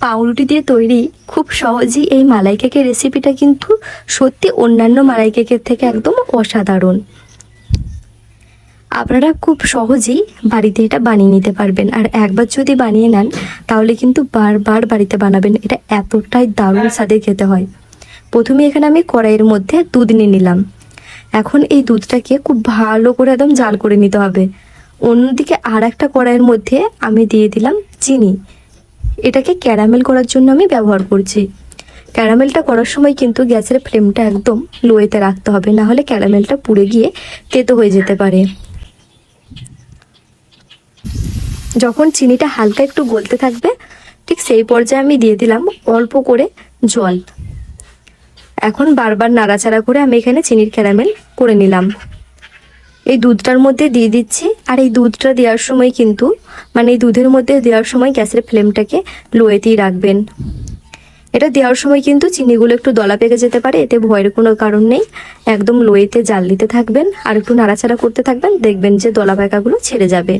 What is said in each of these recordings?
পাউরুটি দিয়ে তৈরি খুব সহজেই এই মালাই কেকের রেসিপিটা কিন্তু সত্যি অন্যান্য মালাই কেকের থেকে একদম অসাধারণ। আপনারা খুব সহজেই বাড়িতে এটা বানিয়ে নিতে পারবেন, আর একবার যদি বানিয়ে নেন তাহলে কিন্তু বারবার বাড়িতে বানাবেন। এটা এতটাই দারুণ স্বাদে খেতে হয়। প্রথমে এখানে আমি কড়াইয়ের মধ্যে দুধ নিয়ে নিলাম। এখন এই দুধটাকে খুব ভালো করে একদম জাল করে নিতে হবে। অন্যদিকে আর একটা কড়াইয়ের মধ্যে আমি দিয়ে দিলাম চিনি। এটাকে ক্যারামেল করার জন্য আমি ব্যবহার করছি। ক্যারামেলটা করার সময় কিন্তু গ্যাসের ফ্লেমটা একদম লোয়েতে রাখতে হবে, না হলে ক্যারামেলটা পুড়ে গিয়ে তেতো হয়ে যেতে পারে। যখন চিনিটা হালকা একটু গলতে থাকবে ঠিক সেই পর্যায়ে আমি দিয়ে দিলাম অল্প করে জল। এখন বারবার নাড়াচাড়া করে আমি এখানে চিনির ক্যারামেল করে নিলাম। এই দুধটার মধ্যে দিয়ে দিচ্ছি, আর এই দুধটা দেওয়ার সময় কিন্তু এই দুধের মধ্যে দেওয়ার সময় গ্যাসের ফ্লেমটাকে লোয়েতেই রাখবেন। এটা দেওয়ার সময় কিন্তু চিনিগুলো একটু দলা পেকে যেতে পারে, এতে ভয়ের কোনো কারণ নেই। একদম লোয়েতে জাল দিতে থাকবেন আর একটু নাড়াচাড়া করতে থাকবেন, দেখবেন যে দলা পাকাগুলো ছেড়ে যাবে।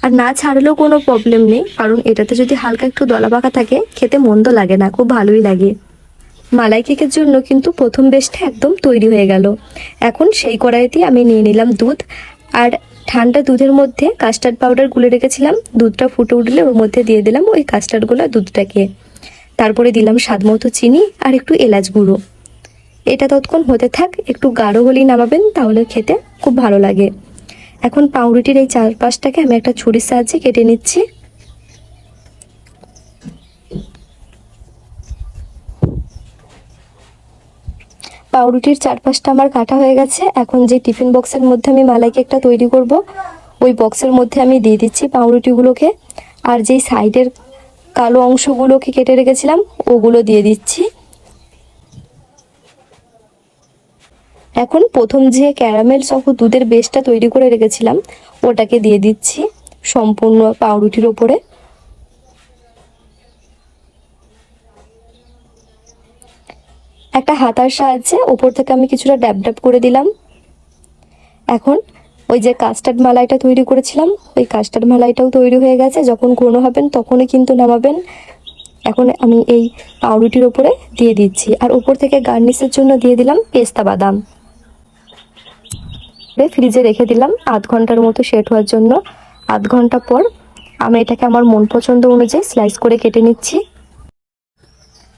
আর না ছাড়লেও কোনো প্রবলেম নেই, কারণ এটাতে যদি হালকা একটু দলা পাকা থাকে খেতে মন্দ লাগে না, খুব ভালোই লাগে। মালাই কেকের জন্য কিন্তু প্রথম বেসটা একদম তৈরি হয়ে গেল। এখন সেই কড়াইতে আমি নিয়ে নিলাম দুধ, আর ঠান্ডা দুধের মধ্যে কাস্টার্ড পাউডার গুলে রেখেছিলাম। দুধটা ফুটে উঠলে ওর মধ্যে দিয়ে দিলাম ওই কাস্টার্ডগুলো দুধটাকে। তারপরে দিলাম স্বাদ মতো চিনি আর একটু এলাচ গুঁড়ো। এটা ততক্ষণ হতে থাক, একটু গাঢ় হলেই নামাবেন, তাহলে খেতে খুব ভালো লাগে। এখন পাউরুটির এই চারপাশটাকে আমি একটা ছুরির সাহায্যে কেটে নিচ্ছি। পাউরুটির চারপাশটা আমার কাটা হয়ে গেছে। এখন যে টিফিন বক্সের মধ্যে আমি মালাই কেকটা তৈরি করব, ওই বক্সের মধ্যে আমি দিয়ে দিচ্ছি পাউরুটিগুলোকে, আর যেই সাইডের কালো অংশগুলোকে কেটে রেখেছিলাম ওগুলো দিয়ে দিচ্ছি। এখন প্রথম যে ক্যারামেল সহ দুধের বেসটা তৈরি করে রেখেছিলাম ওটাকে দিয়ে দিচ্ছি সম্পূর্ণ পাউরুটির ওপরে। একটা হাতার সাহায্যে ওপর থেকে আমি কিছুটা ড্যাব ড্যাব করে দিলাম। এখন ওই যে কাস্টার্ড মালাইটা তৈরি করেছিলাম ওই কাস্টার্ড মালাইটাও তৈরি হয়ে গেছে। যখন ঘন হবেন তখনই কিন্তু নামাবেন। এখন আমি এই পাউরুটির ওপরে দিয়ে দিচ্ছি, আর ওপর থেকে গার্নিশের জন্য দিয়ে দিলাম পেস্তা বাদাম। ফ্রিজে রেখে দিলাম আধ ঘন্টার মতো সেট হওয়ার জন্য। আধ ঘন্টা পর আমি এটাকে আমার মন পছন্দ অনুযায়ী স্লাইস করে কেটে নিচ্ছি।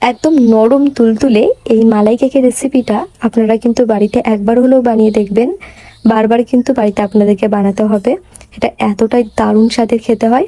একদম নরম তুলতুলে এই মালাই কেকের রেসিপিটা আপনারা কিন্তু বাড়িতে একবার হলেও বানিয়ে দেখবেন। বারবার কিন্তু বাড়িতে আপনাদেরকে বানাতে হবে। এটা এতটাই দারুণ স্বাদের খেতে হয়।